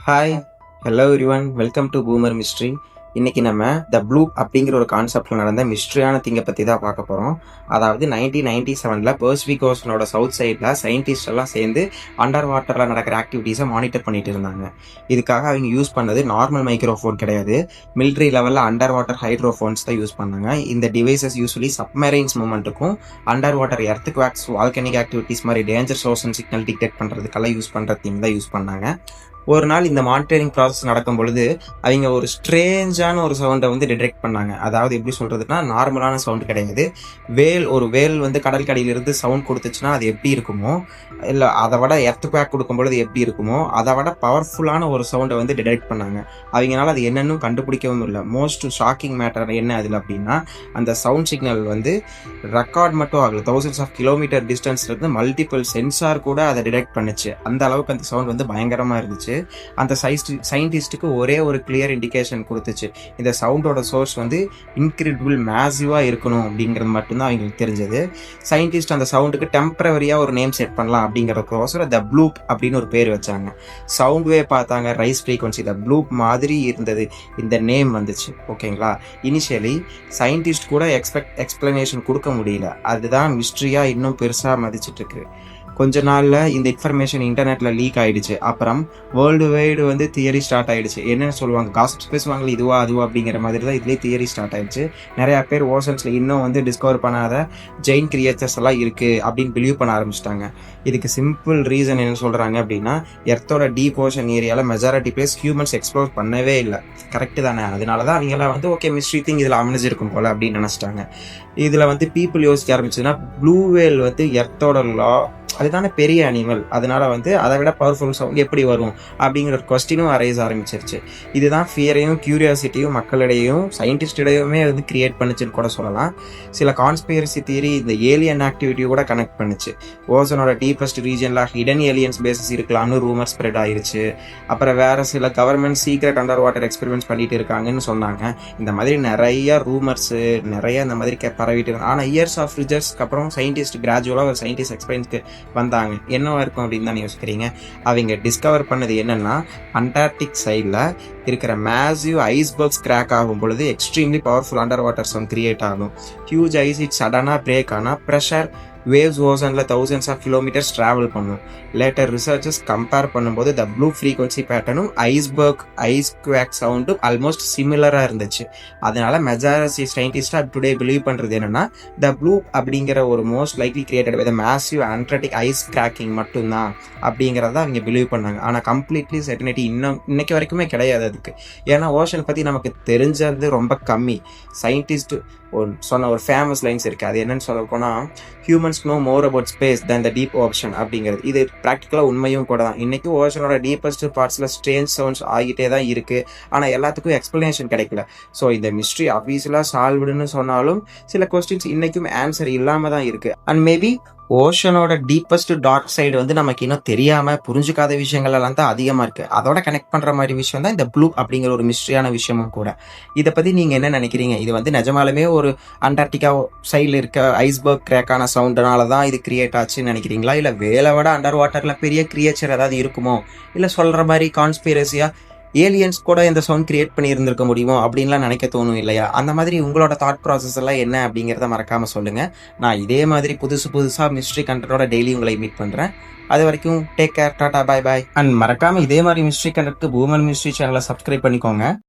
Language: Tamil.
Hi, hello everyone, welcome to boomer mystery. இன்னைக்கு நம்ம த ப்ளூ அப்படிங்கிற ஒரு கான்செப்டில் நடந்த மிஸ்ட்ரியான திங்கை பற்றி தான் பார்க்க போகிறோம். அதாவது 1997 பசிபிக் ஓஷனோட சவுத் சைடில் சயின்டிஸ்ட் எல்லாம் சேர்ந்து அண்டர் வாட்டரில் நடக்கிற ஆக்டிவிட்டீஸை மானிட்டர் பண்ணிட்டு இருந்தாங்க. இதுக்காக அவங்க யூஸ் பண்ணது நார்மல் மைக்ரோஃபோன் கிடையாது, மிலிட்ரி லெவலில் அண்டர் வாட்டர் ஹைட்ரோஃபோன்ஸ் தான் யூஸ் பண்ணாங்க. இந்த டிவைசஸ் யூஸ்வலி சப்மரைன்ஸ் மூமெண்ட்டுக்கும் under water earthquakes, volcanic activities மாதிரி டேஞ்சர் ஓஷன் சிக்னல் டிடெக்ட் பண்ணுறதுக்கெல்லாம் யூஸ் பண்ணுற திங் தான் யூஸ் பண்ணாங்க. ஒரு நாள் இந்த மானிட்டரிங் ப்ராசஸ் நடக்கும் பொழுது அவங்க ஒரு ஸ்ட்ரேஞ்சான ஒரு சவுண்டை வந்து டிடெக்ட் பண்ணாங்க. அதாவது எப்படி சொல்கிறதுனா, நார்மலான சவுண்டு கிடையாது. ஒரு வேல் வந்து கடல் கடையிலிருந்து சவுண்ட் கொடுத்துச்சுன்னா அது எப்படி இருக்குமோ, இல்லை அதை விட எர்த்குவேக் கொடுக்கும் பொழுது எப்படி இருக்குமோ அதை விட பவர்ஃபுல்லான ஒரு சவுண்டை வந்து டிடெக்ட் பண்ணாங்க. அவங்களால அது என்னன்னு கண்டுபிடிக்கவும் இல்லை. மோஸ்ட் ஷாக்கிங் மேட்டர் என்ன அதில் அப்படின்னா, அந்த சவுண்ட் சிக்னல் வந்து ரெக்கார்ட் மட்டும் ஆகல, தௌசண்ட்ஸ் ஆஃப் கிலோமீட்டர் டிஸ்டன்ஸ்லேருந்து மல்டிபிள் சென்சார் கூட அதை டிடெக்ட் பண்ணுச்சு. அந்த அளவுக்கு அந்த சவுண்ட் வந்து பயங்கரமாக இருந்துச்சு. அந்த சயின்டிஸ்டுக்கு ஒரே ஒரு கிளியர் இண்டிகேஷன் கொடுத்துச்சு, இந்த சவுண்டோட சோர்ஸ் வந்து இன்கிரெடிபிள் மேசிவாக இருக்கணும் அப்படிங்கிறது மட்டும்தான் அவங்களுக்கு தெரிஞ்சது. சயின்டிஸ்ட் அந்த சவுண்டுக்கு டெம்பரவரியாக ஒரு நேம் செட் பண்ணலாம் அப்படிங்கிறதுக்கோசரம் த ப்ளூப் அப்படின்னு ஒரு பேர் வச்சாங்க. சவுண்ட் வே பார்த்தாங்க, ரைஸ் ஃப்ரீக்வன்சி த ப்ளூப் மாதிரி இருந்தது, இந்த நேம் வந்துச்சு. ஓகேங்களா, இனிஷியலி சயின்டிஸ்ட் கூட எக்ஸ்பிளனேஷன் கொடுக்க முடியல. அதுதான் மிஸ்ட்ரியாக இன்னும் பெருசாக மதிச்சிட்டு இருக்கு. கொஞ்ச நாளில் இந்த இன்ஃபர்மேஷன் இன்டர்நெட்டில் லீக் ஆகிடுச்சு. அப்புறம் வேர்ல்டு வைடு வந்து தியரி ஸ்டார்ட் ஆகிடுச்சு. என்னென்னு சொல்லுவாங்க, காசிப்ஸ் பேசுவாங்க, இதுவா அதுவா அப்படிங்கிற மாதிரி தான் இதுலேயே தியரி ஸ்டார்ட் ஆகிடுச்சு. நிறையா பேர் ஓஷன்ஸில் இன்னும் வந்து டிஸ்கவர் பண்ணாத ஜெயின் கிரியேச்சர்ஸ் எல்லாம் இருக்குது அப்படின்னு பிலீவ் பண்ண ஆரம்பிச்சிட்டாங்க. இதுக்கு சிம்பிள் ரீசன் என்ன சொல்கிறாங்க அப்படின்னா, எர்த்தோட டீப் ஓஷன் ஏரியாவில் மெஜாரிட்டி பிளேஸ் ஹியூமன்ஸ் எக்ஸ்ப்ளோர் பண்ணவே இல்லை. கரெக்டு தானே? அதனால தான் அவங்களாம் வந்து ஓகே மிஸ்ட்ரி திங் இதில் அமைஞ்சிருக்கும் போல் அப்படின்னு நினச்சிட்டாங்க. இதில் வந்து பீப்புள் யோசிக்க ஆரம்பிச்சதுன்னா, ப்ளூ வேல் வந்து எர்த்தோட அதுதானே பெரிய அனிமல், அதனால வந்து அதை விட பவர்ஃபுல் சவுண்ட் எப்படி வரும் அப்படிங்கிற ஒரு கொஸ்டினும் அரைஸ் ஆரம்பிச்சிருச்சு. இதுதான் ஃபியரையும் கியூரியாசிட்டியும் மக்களிடையும் சயின்டிஸ்டிடையுமே வந்து கிரியேட் பண்ணுச்சுன்னு கூட சொல்லலாம். சில கான்ஸ்பிரசி தியரி இந்த ஏலியன் ஆக்டிவிட்டியை கூட கனெக்ட் பண்ணுச்சு. ஓசனோட டீப்பஸ்ட் ரீஜனில் ஹிடன் ஏலியன்ஸ் பேசஸ் இருக்கலாம்னு ரூமர் ஸ்ப்ரெட் ஆயிருச்சு. அப்புறம் வேற சில government secret under water experiments பண்ணிட்டு இருக்காங்கன்னு சொன்னாங்க. இந்த மாதிரி நிறைய ரூமர்ஸு நிறைய இந்த மாதிரி பரவிட்டு இருக்காங்க. ஆனால் இயர்ஸ் ஆஃப் ரிசர்ச்க்கு அப்புறம் சயின்டிஸ்ட் கிராஜுவலாக ஒரு சயின்டிஸ்ட் எக்ஸ்பீரியன்ஸ்க்கு வந்தாங்க. என்னவா இருக்கும் அப்படின்னு தான் யோசிக்கிறீங்க. அவங்க டிஸ்கவர் பண்ணது என்னன்னா, அண்டார்டிக் சைடில் இருக்கிற மேசிவ் ஐஸ்பர்க்ஸ் கிராக் ஆகும் பொழுது extremely powerful under water sound create ஆகும். ஹியூஜ் ஐஸ் இட் சடனாக பிரேக் ஆனால் ப்ரெஷர் வேவ்ஸ் ஓசனில் தௌசண்ட்ஸ் ஆஃப் கிலோமீட்டர்ஸ் ட்ராவல் பண்ணும். லேட்டர் ரிசர்ச்சர்ஸ் கம்பேர் பண்ணும்போது த ப்ளூ ஃப்ரீக்வன்சி பேட்டர்னும் ஐஸ் குவாக் சவுண்டும் ஆல்மோஸ்ட் சிமிலராக இருந்துச்சு. அதனால மெஜாரிட்டி சயின்டிஸ்டாக டுடே பிலீவ் பண்ணுறது என்னன்னா, த ப்ளூ அப்படிங்கிற ஒரு most likely created by the massive Antarctic ice cracking மட்டும்தான் அப்படிங்கிறத அவங்க பிலீவ் பண்ணாங்க. ஆனால் கம்ப்ளீட்லி செர்டினிட்டி இன்னைக்கு வரைக்குமே கிடையாது அதுக்கு. ஏன்னா ஓஷன் பற்றி நமக்கு தெரிஞ்சது ரொம்ப கம்மி. சயின்டிஸ்ட் சொன்ன ஒரு ஃபேமஸ் லைன்ஸ் இருக்குது. அது என்னன்னு சொல்ல போனால், humans know more about space than the deep ocean அப்படிங்கிறது. இது ப்ராக்டிக்கலாக உண்மையும் கூட தான். இன்றைக்கும் ஓஷனோட டீப்பஸ்ட் பார்ட்ஸில் ஸ்ட்ரேஞ்ச் சவுண்ட்ஸ் ஆகிட்டே தான் இருக்குது. ஆனால் எல்லாத்துக்கும் எக்ஸ்ப்ளனேஷன் கிடைக்கல. ஸோ இந்த மிஸ்ட்ரி ஆஃபீஸியலாக சால்வ்டுன்னு சொன்னாலும் சில கொஸ்டின்ஸ் இன்றைக்கும் ஆன்சர் இல்லாமல் தான் இருக்குது. அண்ட் மேபி ஓஷனோட டீப்பஸ்ட் டார்க் சைடு வந்து நமக்கு இன்னும் தெரியாமல் புரிஞ்சுக்காத விஷயங்கள் எல்லாம் தான் அதிகமாக இருக்குது. அதோட கனெக்ட் பண்ணுற மாதிரி விஷயம் தான் இந்த ப்ளூ அப்படிங்கிற ஒரு மிஸ்ட்ரியான விஷயமும் கூட. இதை பற்றி நீங்கள் என்ன நினைக்கிறீங்க? இது வந்து நிஜமாலுமே ஒரு அண்டார்டிகா சைடில் இருக்க ஐஸ்பர்க் கிராக்கான சவுண்டனால தான் இது கிரியேட் ஆச்சுன்னு நினைக்கிறீங்களா? இல்லை வேலை விட அண்டர் வாட்டரில் பெரிய கிரியேச்சர் ஏதாவது இருக்குமோ? இல்லை சொல்கிற மாதிரி கான்ஸ்பிரசியாக ஏலியன்ஸ் கூட இந்த சவுண்ட் கிரியேட் பண்ணி இருந்திருக்க முடியுமோ அப்படின்லாம் நினைக்க தோணும் இல்லையா? அந்த மாதிரி உங்களோட தாட் ப்ராசஸ் எல்லாம் என்ன அப்படிங்கிறத மறக்காமல் சொல்லுங்கள். நான் இதே மாதிரி புதுசாக மிஸ்ட்ரி கண்டென்ட்டோட டெய்லி உங்களை மீட் பண்ணுறேன். அது வரைக்கும் take care, Tata, bye bye. And மறக்காமல் இதே மாதிரி மிஸ்ட்ரி கண்டென்ட்க்கு பூமர் மிஸ்ட்ரி சேனலை சப்ஸ்கிரைப் பண்ணிக்கோங்க.